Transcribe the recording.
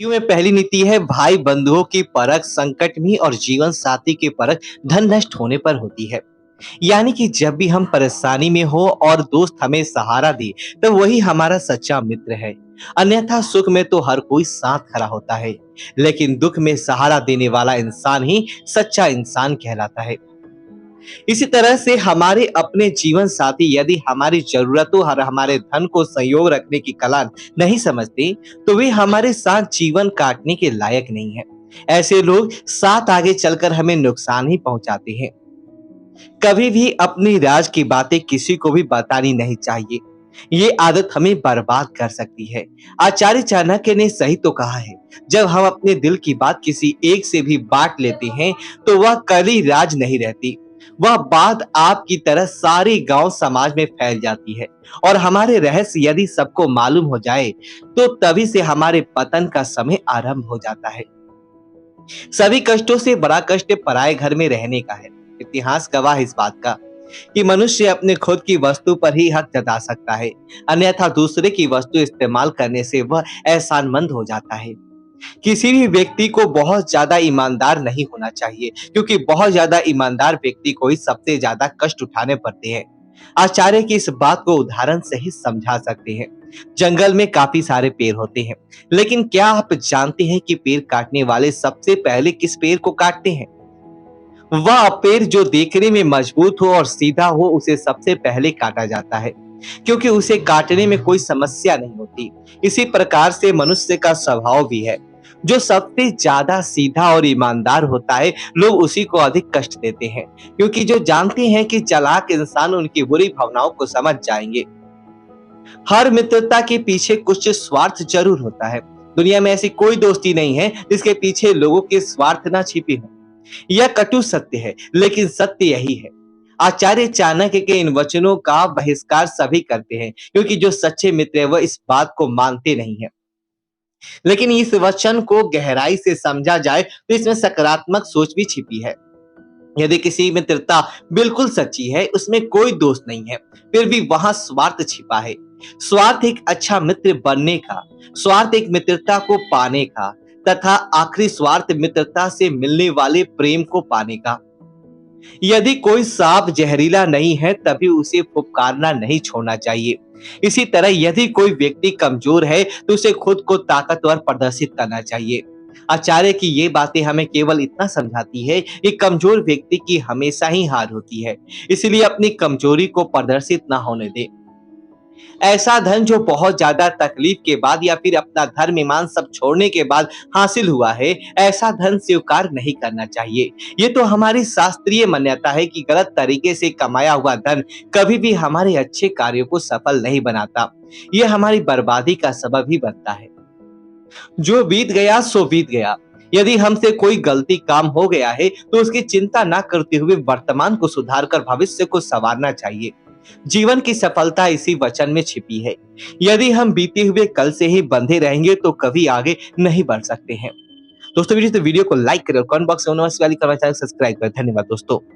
नीतियों में पहली नीति है भाई बंधुओं की परख संकट में और जीवन साथी की परख धन नष्ट होने पर होती है। यानी कि जब भी हम परेशानी में हो और दोस्त हमें सहारा दे तो वही हमारा सच्चा मित्र है। अन्यथा सुख में तो हर कोई साथ खड़ा होता है, लेकिन दुख में सहारा देने वाला इंसान ही सच्चा इंसान कहलाता है। इसी तरह से हमारे अपने जीवन साथी यदि हमारी जरूरतों और हमारे धन को संयोग रखने की कला नहीं समझते तो वे हमारे साथ जीवन काटने के लायक नहीं है। ऐसे लोग साथ आगे चलकर हमें नुकसान ही पहुंचाते हैं। कभी भी अपनी राज की बातें किसी को भी बतानी नहीं चाहिए। ये आदत हमें बर्बाद कर सकती है। आचार्य चाणक्य ने सही तो कहा है, जब हम अपने दिल की बात किसी एक से भी बांट लेते हैं तो वह कली राज नहीं रहती। वह बात आपकी तरह सारे गांव समाज में फैल जाती है और हमारे रहस्य यदि सबको मालूम हो जाए तो तभी से हमारे पतन का समय आरंभ हो जाता है। सभी कष्टों से बड़ा कष्ट पराये घर में रहने का है। इतिहास गवाह इस बात का कि मनुष्य अपने खुद की वस्तु पर ही हक जता सकता है, अन्यथा दूसरे की वस्तु इस्तेमाल करने से वह एहसानमंद हो जाता है। किसी भी व्यक्ति को बहुत ज्यादा ईमानदार नहीं होना चाहिए, क्योंकि बहुत ज्यादा ईमानदार व्यक्ति को ही सबसे ज्यादा कष्ट उठाने पड़ते हैं। आचार्य की इस बात को उदाहरण से ही समझा सकते हैं। जंगल में काफी सारे पेड़ होते हैं, लेकिन क्या आप जानते हैं कि पेड़ काटने वाले सबसे पहले किस पेड़ को काटते हैं? वह पेड़ जो देखने में मजबूत हो और सीधा हो उसे सबसे पहले काटा जाता है, क्योंकि उसे काटने में कोई समस्या नहीं होती। इसी प्रकार से मनुष्य का स्वभाव भी है। जो सबसे ज्यादा सीधा और ईमानदार होता है लोग उसी को अधिक कष्ट देते हैं, क्योंकि जो जानते हैं कि चालाक इंसान उनकी बुरी भावनाओं को समझ जाएंगे। हर मित्रता के पीछे कुछ स्वार्थ जरूर होता है। दुनिया में ऐसी कोई दोस्ती नहीं है जिसके पीछे लोगों के स्वार्थ ना छिपे हों। यह कटु सत्य है, लेकिन सत्य यही है। आचार्य चाणक्य के इन वचनों का बहिष्कार सभी करते हैं, क्योंकि जो सच्चे मित्र है वह इस बात को मानते नहीं है। लेकिन इस वचन को गहराई से समझा जाए तो इसमें सकारात्मक सोच भी छिपी है। यदि किसी मित्रता बिल्कुल सच्ची है, उसमें कोई दोष नहीं है, फिर भी वहां स्वार्थ छिपा है। स्वार्थ एक अच्छा मित्र बनने का, स्वार्थ एक मित्रता को पाने का, तथा आखिरी स्वार्थ मित्रता से मिलने वाले प्रेम को पाने का। यदि कोई सांप जहरीला नहीं है तभी उसे फुफकारना नहीं छोड़ना चाहिए। इसी तरह यदि कोई व्यक्ति कमजोर है तो उसे खुद को ताकतवर प्रदर्शित करना चाहिए। आचार्य की ये बातें हमें केवल इतना समझाती है कि कमजोर व्यक्ति की हमेशा ही हार होती है, इसलिए अपनी कमजोरी को प्रदर्शित ना होने दे। ऐसा धन जो बहुत ज्यादा तकलीफ के बाद या फिर अपना धर्म ईमान सब छोड़ने के बाद हासिल हुआ है, ऐसा धन स्वीकार नहीं करना चाहिए। ये तो हमारी शास्त्रीय मान्यता है कि गलत तरीके से कमाया हुआ धन कभी भी हमारे अच्छे कार्यों को सफल नहीं बनाता, ये हमारी बर्बादी का सबब ही बनता है। जो बीत गया सो बीत गया। यदि हमसे कोई गलती काम हो गया है तो उसकी चिंता ना करते हुए वर्तमान को सुधारकर भविष्य को संवारना चाहिए। जीवन की सफलता इसी वचन में छिपी है। यदि हम बीते हुए कल से ही बंधे रहेंगे तो कभी आगे नहीं बढ़ सकते हैं। दोस्तों वीडियो को लाइक करें और कमेंट बॉक्स में सब्सक्राइब करें। धन्यवाद दोस्तों।